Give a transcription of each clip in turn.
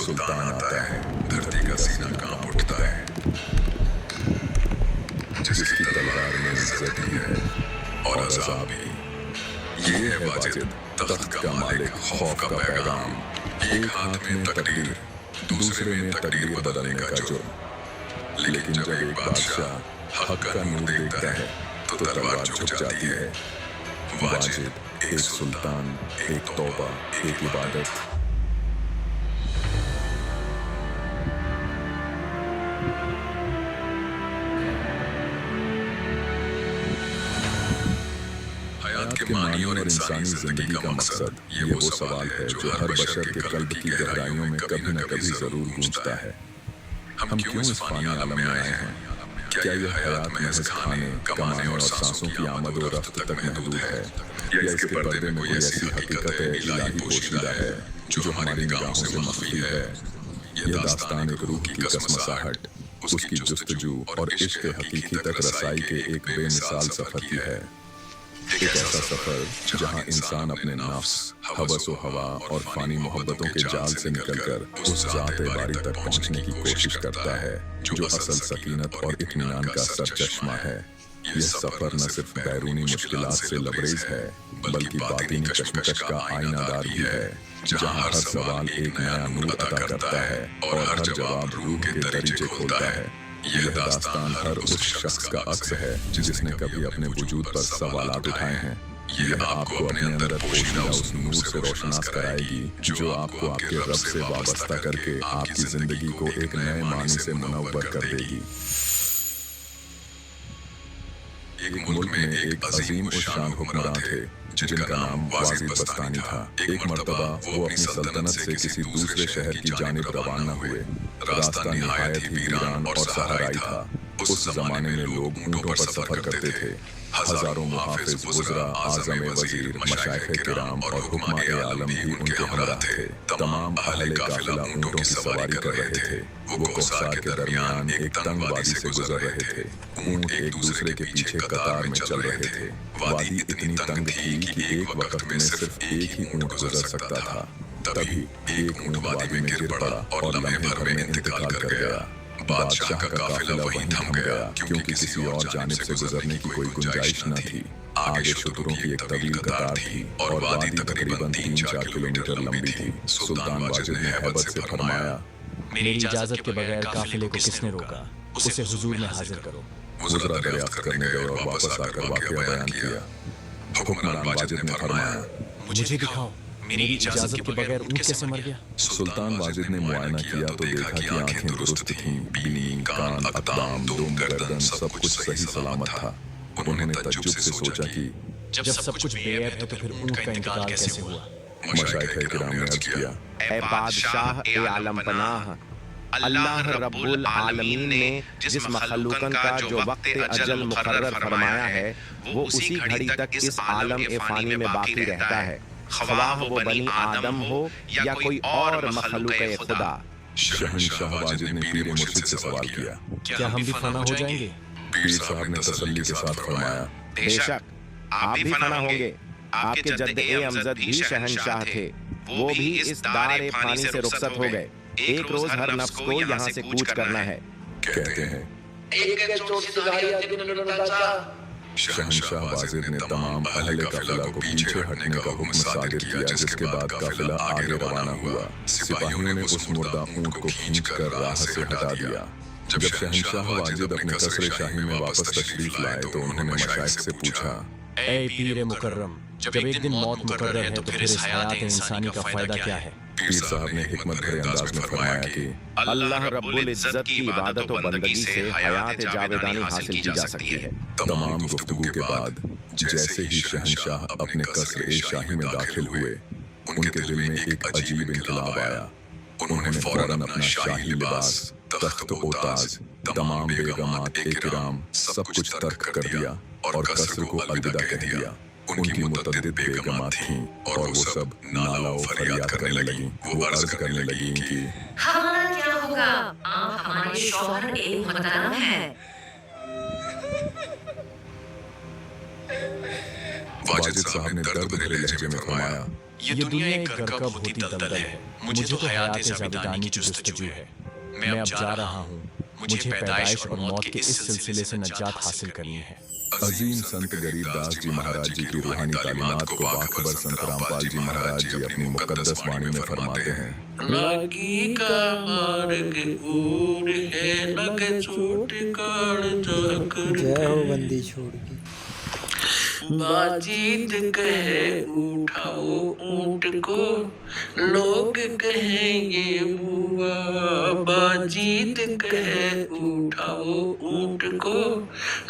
सुल्तान आता है, धरती का सीना कांप उठता है, जिसकी तलवार में इज्जत भी है और अज़ाब भी। ये है वाजिद, तख्त का मालिक, खौफ का पैगाम। एक हाथ में तकदीर, दूसरे में तकदीर बदलने का जुर्म। लेकिन जब एक बादशाह हक का नूर देखता है तो तलवार झुक जाती है। वाजिद, एक सुल्तान, एक तौबा, एक इबादत। हयात के मानी और इंसानी जिंदगी का मकसद ये वो सवाल है जो हर बशर के कल्ब की गहराइयों में कभी न कभी जरूर गूंजता है। हम क्यों इस फानी आलम में आए हैं? क्या यह हयात महज खाने, कमाने और सांसों की आमद और रफ्त तक महदूद है, या इसके पर्दे में कोई ऐसी हकीकत इलाही पोशीदा है जो हमारी निगाहों से मख्फी है? यह दास्तान एक रूह की कसमसाहट, उसकी जुस्तजू और इश्क हकीकी तक रसाई के एक बेमिसाल सफर की है। एक ऐसा सफर जहां इंसान अपने नफ्स, हवस व हवा और फानी मोहब्बतों के जाल से निकलकर उस ज़ात बारी तक पहुंचने की कोशिश करता है जो असल सकीनत और इत्मीनान का सरचश्मा है। यह सफर न सिर्फ बैरूनी मुश्किलात से लबरेज है बल्कि बातिनी कश्मकश का आईनादार भी है, जहां हर सवाल एक नया नूर अता करता है और हर जवाब रूह के दरीचे खोलता है। यह दास्तान हर उस शख्स का अक्स है जिसने कभी अपने वजूद पर सवालात उठाए हैं। यह आपको अपने अंदर पोशीदा उस नूर से रोशनास कराएगी जो आपको आपके रब से वाबस्ता करके आपकी जिंदगी को एक नए मानी से मुनव्वर कर देगी। एक मुल्क में एक अजीम और शान हुक्मरान थे जिनका नाम वाजिद बस्तानी था। एक मर्तबा वो अपनी सल्तनत से किसी दूसरे शहर की जानिब रवाना हुए। रास्ता निहायत ही वीरान और सहराई था। उस जमाने में लोग ऊंटों पर सफर करते थे। हजारों मुहाफिज, वज़रा, आज़म वज़ीर, मशाइख़ किराम और हुक्मा-ए आलम भी उनके हमरा थे। तमाम अहले काफ़िला ऊंटों की सवारी कर रहे थे। वो कौसार के दरमियान एक तंग वादी से गुजर रहे थे। ऊंट एक दूसरे के पीछे कतार में चल रहे थे। वादी इतनी तंग थी कि एक वक्त में सिर्फ एक ही ऊंट गुजर सकता था। तभी एक ऊंट वादी में गिर पड़ा और लम्हे भर में इंतकाल कर गया। बादशाह का काफिला वहीं थम गया क्योंकि किसी और जानिब से गुजरने की कोई गुंजाइश न थी। आगे शतरों की एक तवील कतार थी और वादी तकरीबन 3-4 किलोमीटर लंबी थी। सुल्तान वाजिद ने हैबत से फरमाया, मेरी इजाजत के बगैर काफिले को किसने रोका? उसे हुजूर में हाजिर करो। वज़रा दरियाफ्त करने गए और वापस आकर वाक़या बयान किया। हुक्मरान वाजिद ने फरमाया, मुझे दिखाओ, मेरी इजाजत के बगैर ऊंट कैसे मर गया? सुल्तान वाजिद ने मुआयना किया तो देखा कि आंखें दुरुस्त थीं, बीनी, कान, अक़दाम, दुम, गर्दन सब कुछ सही सलामत था। उन्होंने तज्जुब से सोचा कि जब सब कुछ बेऐब है तो फिर ऊंट का इंतकाल कैसे हुआ? मशाइख़ किराम ने अर्ज़ किया, ए बादशाह ए आलम पनाह, अल्लाह रब्बुल आलमीन ने जिस मखलूकन का जो वक्त अजल मुकर्रर फरमाया है वो उसी घड़ी तक इस आलम ए फानी में बाकी रहता है, ख्वाह वो बनी आदम हो या कोई और मखलूक खुदा। शहंशाह वाजिद ने पीर मुर्शिद से सवाल किया, क्या हम भी फना हो जाएंगे? पीर साहब ने तसल्ली के साथ फरमाया, बेशक आप भी फना होंगे। आपके जद्द-ए अमजद भी शहंशाह थे, वो भी इस दार फानी से रुखसत हो गए। एक रोज हर नफ्स को यहाँ से कूच करना है। कहते हैं शहंशाह वाजिद ने तमाम अहले काफिला को पीछे हटने का हुक्म सादिर किया, जिसके बाद काफिला आगे रवाना हुआ। सिपाहियों ने उस मुर्दा ऊंट को खींचकर राह से हटा दिया। जब शहंशाह वाजिद अपने कसरे शाही में वापस तशरीफ लाए तो उन्होंने मशाइख से पूछा, ऐ पीर मुकर्रम, जब एक दिन मौत मुकर्रर है तो फिर इस हयात इंसानी का फायदा क्या है? पीर साहब ने हिकमत भरे अंदाज में फरमाया कि अल्लाह रब्बुल इज्जत की इबादत और बंदगी से हयात जावेदानी हासिल की जा सकती है। तमाम गुफ्तगू के बाद जैसे ही शहंशाह अपने कसरे शाही में दाखिल हुए, उनके दिल में एक अजीब इनकलाब आया। उन्होंने फौरन अपना शाही लिबास, तख्त ओ ताज, तमाम बेगमात ए किराम सब कुछ तर्क कर दिया और कसर को अलविदा कह दिया। उनकी मुतअद्दिद बेगमात थीं और वो सब नाला और फरियाद करने लगी। वो अर्ज करने लगी कि हमारा क्या होगा? आप हमारे शौहर एक मुहतरम है। वाजिद साहब ने दर्द भरे लहजे में फरमाया, ये दुनिया एक गरकब होती दलदल है। मुझे तो हयात ज़ाबिदानी की जुस्तजू है। मैं अब जा रहा हूँ। मुझे पैदाइश और मौत के इस सिलसिले से नजात हासिल करनी है। अजीम संत गरीबदास जी महाराज जी की रूहानी तालीमात को बाखबर संत रामपाल जी महाराज जी अपनी मुकद्दस वाणी में फरमाते हैं। लागी का मार्ग ऊर है, लगे चोट काल जाकर जय हो बंदी छोड़ के। बाजीत कहे उठाओ ऊंट को, लोग कहेंगे बुआ। बाजीत कहे उठाओ ऊंट को,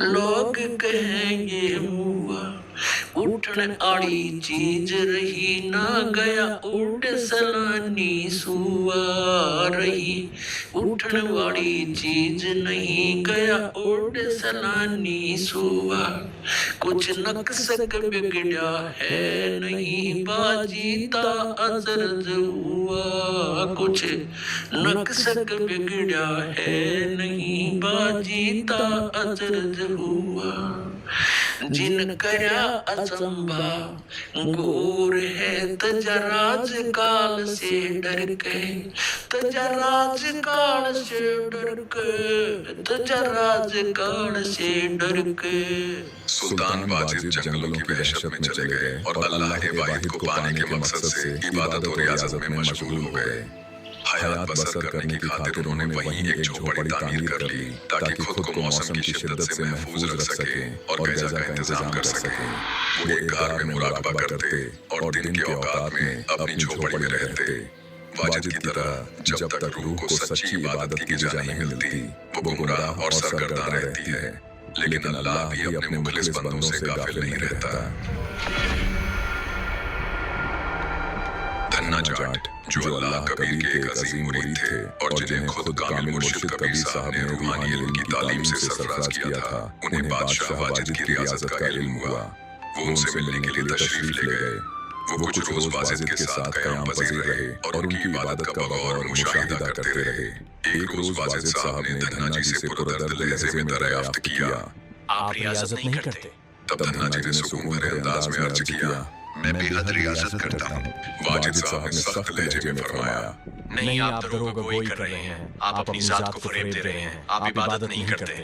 लोग कहेंगे बुआ। उठन आड़ी चीज रही ना गया, उठ सलानी सुआ रही। उठन वाली चीज नहीं गया, उठ सलानी सुआ। कुछ नक्सक बिगड़ा है नहीं, बाजीता अजरज हुआ। कुछ नक्सक बिगड़ा है नहीं, बाजीता अजरज हुआ। जिन करया अचंबा घोर है, तजराज काल से डर के। तजराज काल से डर के, तजराज काल से डर के। सुल्तान वाजिद जंगलों की वहशत में चले गए और अल्लाह वाहिद को पाने के मकसद से इबादत और रियाजत में मशगूल हो गए। हयात बसर करने की खातिर उन्होंने वहीं एक झोपड़ी तामीर कर ली ताकि खुद को मौसम की शिद्दत से महफूज रख सकें और गज़ा का इंतजाम कर सकें। वो एक गार में मुराकबा करते और दिन के औकात में अपनी झोपड़ी में रहते। वाजिद की तरह जब तक रूह को सच्ची इबादत की जा नहीं मिलती, वो गुमराह और सरगर्दा रहती है। लेकिन अल्लाह भी अपने मुखलिस बंदों से गाफिल नहीं रहता। धन्ना जाट जो अल्लाह कबीर के एक अजीम मुरीद थे और जिन्हें खुद कामिल मुर्शिद कबीर साहब ने रूहानी इल्म की तालीम से सरफराज किया था, उन्हें बादशाह वाजिद की रियासत का इल्म हुआ। वो उनसे मिलने के लिए तशरीफ ले गए। वो कुछ रोज वाजिद के साथ क़याम पज़ीर रहे और उनकी इबादत का बगौर मुशाहिदा करते रहे। एक रोज वाजिद साहब ने धन्ना जी से पुरदर्द लहज़े में दरियाफ्त किया, आप रियाजत नहीं करते? तब धन्ना जी ने सुकून भरे अंदाज में अर्ज किया, मैं बेहद रियासत करता हूँ। वाजिद साहब ने सख्त लहजे में फरमाया, नहीं, आप दरोगा गोई कर रहे हैं। आप अपनी जात को फरेब दे रहे हैं। आप इबादत नहीं करते।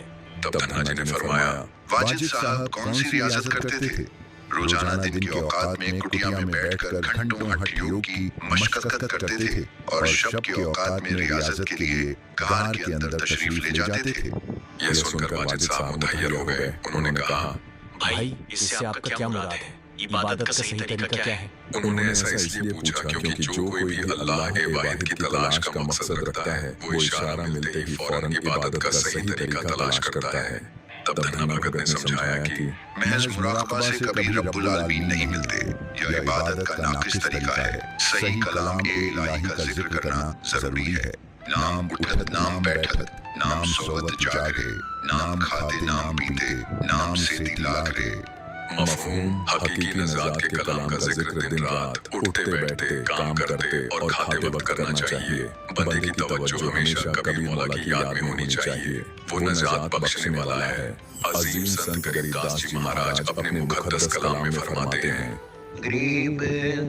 तब धन्ना जी ने फरमाया, वाजिद साहब कौन सी रियासत करते थे? रोजाना दिन के औकात में कुटिया में बैठकर घंटों हठ योग की मशक्कत करते थे और शब के औकात में रियासत के लिए गार के अंदर तशरीफ ले जाते थे। यह सुनकर वाजिद साहब मुतहय्यर हो गए। उन्होंने कहा, भाई, इससे आपका क्या मुराद है? इबादत का सही तरीका क्या है? उन्होंने ऐसा इसलिए पूछा क्योंकि जो कोई भी अल्लाह ए वाहिद की तलाश का मकसद रखता है, वो इशारा मिलते ही फौरन इबादत का सही तरीका तलाश करता है। तब धन्ना भगत ने समझाया कि महज मुराकबा से कभी रब्बुल आलमीन नहीं मिलते। यह इबादत का नाकिस तरीका है। सही कलाम ए इलाही का जिक्र करना जरूरी है। नाम उठत नाम बैठत, नाम सोवत जागरे, नाम खाते नाम पीते, नाम सेती लागरे। मफ़हूम हकीकी नज़ात के कलाम का जिक्र दिन रात उठते बैठते काम करते और खाते वक्त करना चाहिए। बंदे की तवज्जो हमेशा कभी मौला की याद में होनी चाहिए। वो नज़ात बख्शने वाला है। अजीम संत गरीबदास जी महाराज अपने मुक़द्दस कलाम में फरमाते हैं, गरीब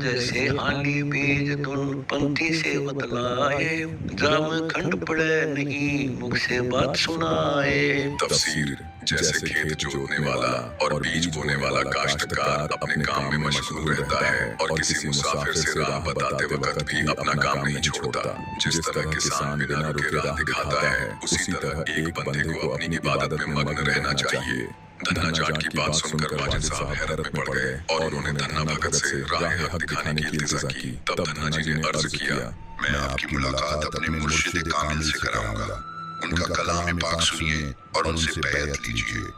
जैसे आली बीज तुम पंथी से बतलाए, जाम खंड पड़े नहीं मुख से बात सुनाए। तफसीर जैसे खेत जोतने वाला और बीज बोने वाला काश्तकार अपने काम में मशगूल रहता है और किसी मुसाफिर से राह बताते वक्त भी अपना काम नहीं छोड़ता। जिस तरह किसान बिना रुके राह दिखाता है, उसी तरह एक बंदे को अपनी इबादत में मग्न रहना चाहिए। धन्ना जाट की बात सुनकर वाजिद साहब हैरत में पड़ गए और उन्होंने धन्ना भगत से राह हक दिखाने की इल्तिजा की। तब धन्ना जी ने अर्ज किया, मैं आपकी मुलाकात अपने मुर्शिद कामिल से कराऊंगा। उनका कलाम पाक सुनिए और उनसे बैत लीजिए।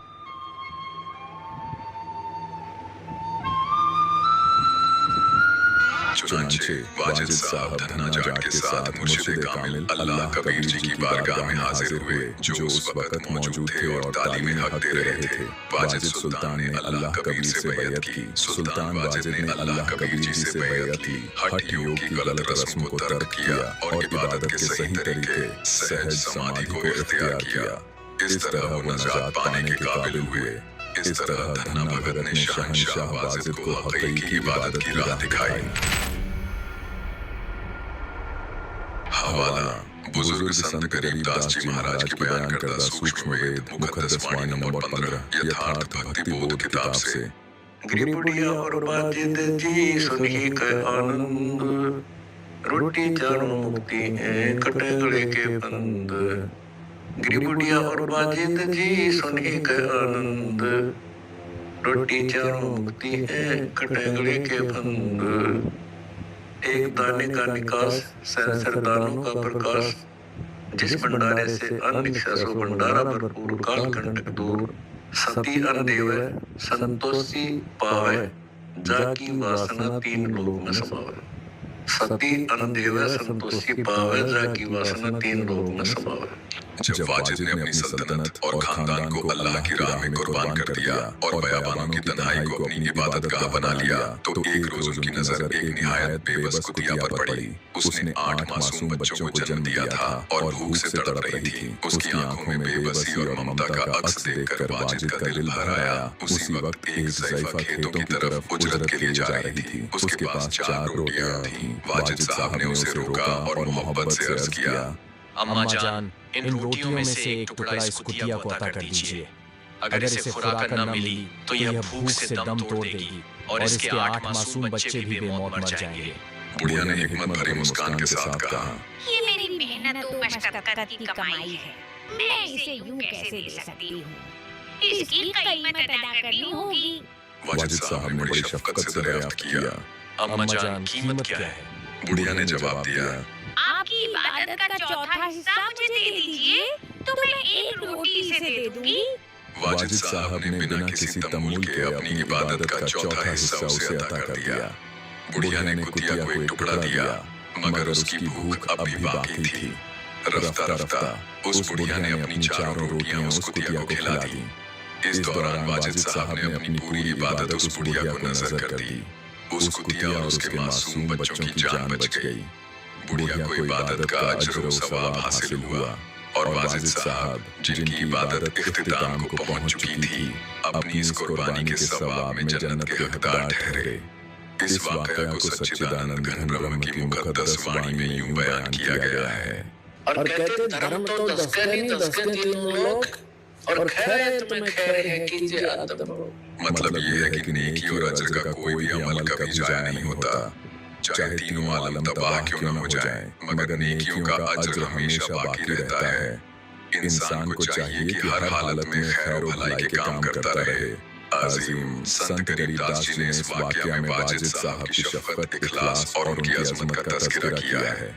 चुनांचे वाजिद साहब धन्ना जाट के साथ मुर्शिद कामिल अल्लाह कबीर जी की बारगाह में हाजिर हुए, जो उस वक्त मौजूद थे और तालीम हक दे रहे थे। वाजिद सुल्तान ने अल्लाह कबीर से बैयत की। सुल्तान वाजिद ने अल्लाह कबीर जी से बैयत की, हठ योग की गलत रस्म को तर्क किया और इबादत के सही तरीके सहज समाधि को इख्तियार किया। इस तरह वो नजात पाने के काबिल हुए। इस तरह धन्ना भगत ने शहंशाह वाजिद को हकीकी इबादत की राह दिखाई। हवाला बुजुर्ग संत गरीबदास जी महाराज की बयान करदा सूक्ष्म वेद मुकद्दस वाणी नंबर 15 यथार्थ भक्ति बोध किताब से। गिरिपुड़िया और बाजिद जी सुनी के आनंद, रोटी चारों मुक्ति है कटे गले के बंद। गिरिपुड़िया और बाजिद जी सुनी के आनंद, रोटी चारों मुक्ति है कटे गले के बंद। एक दाने का निकास सहस्र दानों का प्रकाश, जिस भंडारे से अन्न निकसा सो भंडारा भरपूर काल कंटक दूर। सती अन्न देवे संतोषी पावे, जाकी वासना तीन लोक में समावे। सती अन्न देवे संतोषी पावे, जाकी वासना तीन लोक में समावे। जब वाजिद ने अपनी सल्तनत और खानदान को अल्लाह की राह में कुर्बान कर दिया और बयाबानों की तन्हाई को अपनी इबादत गाह बना लिया, तो एक रोज उनकी नजर एक निहायत बेबस कुतिया पर पड़ी। उसने 8 मासूम बच्चों को जन्म दिया था और भूख से तड़प रही थी। उसकी आंखों में बेबसी और ममता का अक्स देखकर वाजिद का दिल भर आया। उसी वक्त एक ज़ैफ़ा खेतों की तरफ उजरत के लिए जा रही थी। उसके पास 4 रोटियां थीं। वाजिद साहब ने उसे रोका और मोहब्बत से अर्ज किया, अम्मा जान, इन रोटियों में से एक टुकड़ा इस कुतिया को अता कर दीजिए। अगर इसे खुराक न मिली तो यह भूख से दम तोड़ देगी और इसके 8 मासूम बच्चे भी बेमौत मर जाएंगे। बुढ़िया ने हिकमत भरी मुस्कान के साथ कहा, ये मेरी मेहनत और मशक्कत की कमाई है, मैं इसे यूं कैसे दे सकती हूँ? इसकी कीमत अदा करनी होगी। वाजिद साहब ने बड़ी शफकत से दरियाफ्त किया, अम्मा जान, कीमत क्या है? बुढ़िया ने जवाब दिया, आपकी इबादत का चौथा हिस्सा मुझे दे दीजिए तो मैं एक रोटी से दे दूंगी। वाजिद साहब ने बिना किसी तमूल के अपनी इबादत का चौथा हिस्सा उसे अता कर दिया। बुढ़िया ने कुतिया को एक टुकड़ा दिया, मगर उसकी भूख अब भी बाकी थी। रफ्ता रफ्ता उस बुढ़िया ने अपनी 4 रोटियां उस कुतिया को खिला दी। इस दौरान वाजिद साहब ने अपनी पूरी इबादत उस बुढ़िया को नजर कर दी। उस कुतिया और उसके मासूम बच्चों की जान बच गई। बुढ़िया को इबादत का अजर व सवाब हासिल हुआ और वाजिद साहब, जिनकी इबादत इख्तिताम को पहुंच चुकी थी, अपनी इस कुर्बानी के सवाब में जन्नत के हकदार ठहरे। इस वाकया को सच्चिदानंद घन ब्रह्म की मुकद्दस वाणी में यूं बयान किया गया है, और कहते धर्म तो 10 के नहीं 10 के 3 लोग, और खैर तुम्हें खैर है कीजिए आदम। मतलब ये है कि नेकी और अजर का कोई भी अमल कभी जाया नहीं होता, चाहे तीनों आलम तबाह क्यों न हो जाए, मगर नेकियों का अजर हमेशा बाकी रहता है। इंसान को चाहिए कि हर हालत में खैर और भलाई के काम करता रहे। आज़ीम संत गरीबदास जी ने इस वाकया में वाजिद साहब की शफकत, इखलास और उनकी अजमत का तज़किरा किया है।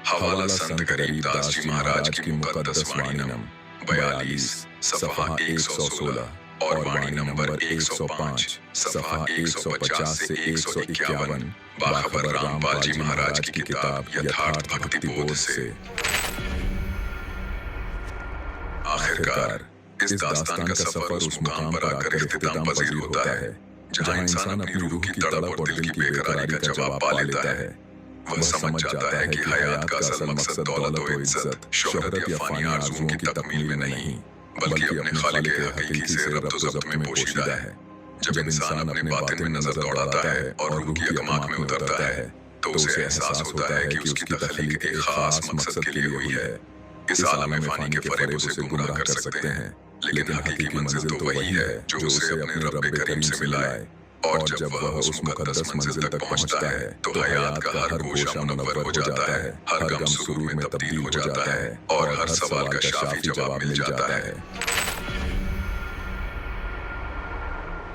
हवाला संत गरीबदास जी महाराज की मुकद्दस वाणी नंबर 42 सफ़हा 116 और वाणी नंबर 105 सफ़हा 150 से 151 बाखबर रामपाल जी महाराज की किताब यथार्थ भक्ति बोध से। आखिरकार इस दास्तान का सफर उस मुकाम पर आकर इख्तिताम पजीर होता है जहां इंसान अपनी रूह की तड़प और दिल की बेकरारी का जवाब पा लेता है। वह समझ जाता है कि हयात का असल मकसद दौलत और इज्जत, शोहरत या फानी आरज़ुओं की तकमील में नहीं, बल्कि अपने खालिक हकीकी से रब्त व ज़ब्त में पोशीदा है। जब इंसान अपने बातिन में नजर दौड़ाता है और रूह की अकमाक में उतरता है, तो उसे एहसास होता है कि उसकी तख्लीक एक खास मकसद के लिए हुई है। इस आलम फ़ानी के फरेब उसे गुमराह कर सकते हैं, लेकिन हकीकी मंजिल तो वही है जो उसे अपने रब्बे करीम से मिलाए। और जब वह उस मुकद्दस मंजिल तक पहुंचता है, तो हयात का हर गोशा मुनव्वर हो जाता है, हर गम सुरूर में तब्दील हो जाता है और हर सवाल का शाफी जवाब मिल जाता है।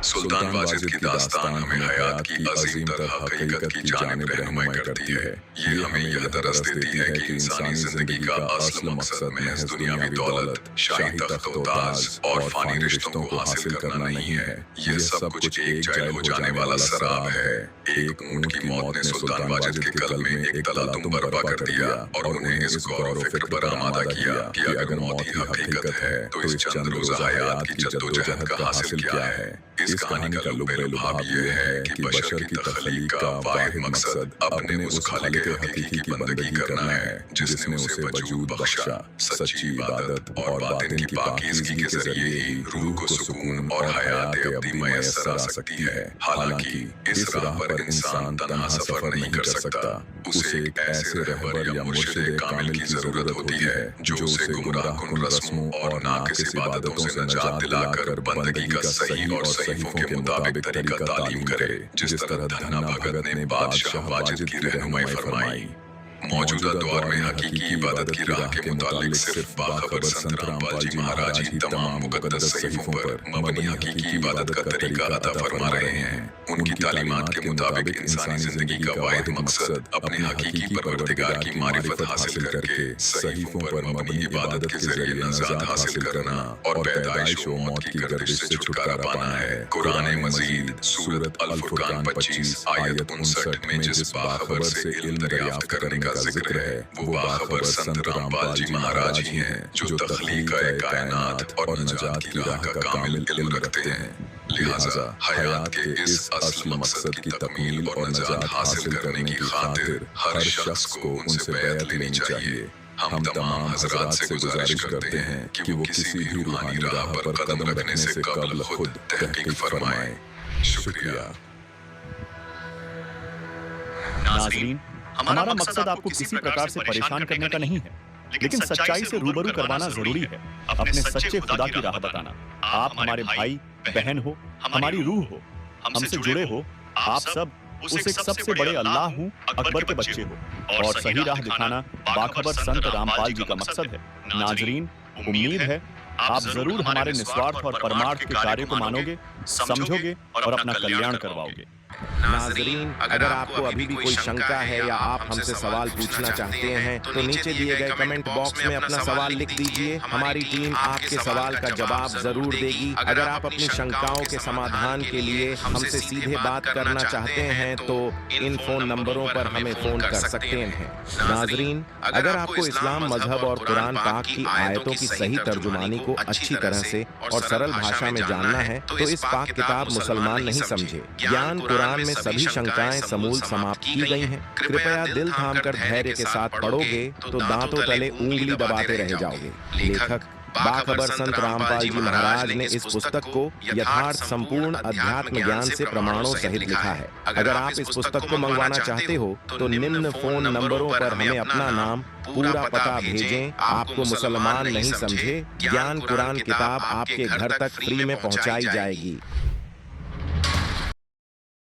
सुल्तान वाजिद की दास्तान हमें हयात की अजीम तर हकीकत की जानिब रहनुमाई करती है। ये हमें यह दरस देती है कि इंसानी जिंदगी का असल मकसद महज दुनियावी दौलत, शाही तख्त व ताज और फानी रिश्तों को हासिल करना नहीं है। यह सब कुछ एक जायल हो जाने वाला सराब है। एक ऊंट की मौत ने सुल्तान वाजिद के कल में एक तलातुम बर्पा कर दिया और उन्हें इस गौर व फिक्र पर आमादा किया कि अगर मौत ही हकीकत है तो इस चंद रोज़ा हयात की जद्दोजहद का हासिल क्या है। इस कहानी का लुब्बे-लुभाव ये है कि बशर की तख्लीक का वाहिद मकसद अपने उस खालिक हकीकी की बंदगी करना है जिसने उसे वजूद बख्शा। सच्ची इबादत और बातिन की पाकीज़गी के जरिए ही रूह को सुकून और हयात अबदी मैसर आ सकती है। हालांकि इस राह पर इंसान तन्हा सफर नहीं कर सकता, उसे एक ऐसे रहबर या मुर्शिद कामिल की जरूरत होती है जो उसे गुमराहकुन रस्मों और नाकिस इबादतों से निजात दिलाकर बंदगी का सही और सहीफों के मुताबिक तरीका तालीम करे, जिस तरह धन्ना भगत ने बादशाह वाजिद की रहनुमाई फरमाई। मौजूदा दौर में हकीकी इबादत की राह के मुतालिक सिर्फ बाखबर संत रामपाल जी महाराज ही तमाम मुकद्दस सहीफों पर मबनी हकीकी इबादत का तरीका अता फरमा रहे हैं। उनकी तालीमात के मुताबिक इंसानी जिंदगी का वाहिद मकसद अपने हकीकी परवरदिगार की मारिफत हासिल करके सहीफों पर मबनी इबादत के जरिए नजात हासिल करना और पैदाइश व मौत की गर्दिश से छुटकारा पाना है। कुरान मजीद सूरत अल फुरकान 25 आयत 59 में जिस बाखबर से इल्म दरियाफ्त करने का जिक्र है वो बाखबर संत रामपाल जी महाराज ही हैं जो तख्लीक कायनात और नजात की राह का कामिल इल्म रखते हैं। लिहाजा हयात के इस असल मकसद की तकमील और नजात हासिल करने की खातिर हर शख्स को उनसे बैत लेनी चाहिए। हम तमाम हजरात से गुजारिश करते हैं कि वो किसी भी रूहानी राह पर कदम रखने से कबल खुद तहकीक फरमाएं। शुक्रिया। नाज़रीन, हमारा मकसद आपको किसी प्रकार से परेशान करने का नहीं है, लेकिन सच्चाई से रूबरू करवाना जरूरी है। अपने सच्चे खुदा की राह बताना। आप हमारे भाई बहन हो, हमारी रूह हो, हमसे जुड़े हो। आप सब उस एक सबसे बड़े अल्लाह हूँ अकबर के बच्चे हो और सही राह दिखाना बाखबर संत रामपाल जी का मकसद है। नाजरीन, उम्मीद है आप जरूर हमारे निस्वार्थ और परमार्थ के कार्य को मानोगे, समझोगे और अपना कल्याण करवाओगे। नाज़रीन, अगर आपको अभी भी कोई शंका है या आप हमसे सवाल पूछना चाहते हैं तो नीचे दिए गए कमेंट बॉक्स में अपना सवाल लिख दीजिए। हमारी टीम आपके सवाल का जवाब जरूर देगी। अगर आप अपनी शंकाओं के समाधान के लिए हमसे सीधे बात करना चाहते हैं तो इन फोन नंबरों पर हमें फोन कर सकते हैं। नाज़रीन, अगर आपको इस्लाम मजहब और कुरान पाक की आयतों की सही तर्जुमानी को अच्छी तरह से और सरल भाषा में जानना है तो इस पाक किताब मुसलमान नहीं समझे ज्ञान कुरान में सभी शंकाएं समूल समाप्त की गई हैं। कृपया दिल थामकर धैर्य के साथ पढ़ोगे तो दांतों तले उंगली दबाते रह जाओगे। लेखक बाखबर संत रामपाल जी महाराज ने इस पुस्तक को यथार्थ संपूर्ण अध्यात्म ज्ञान से प्रमाणों सहित लिखा है। अगर आप इस पुस्तक को मंगवाना चाहते हो तो निम्न फोन नंबरों पर हमें अपना नाम, पूरा पता भेजें। आपको मुसलमान नहीं समझे ज्ञान कुरान किताब आपके घर तक फ्री में पहुंचाई जाएगी।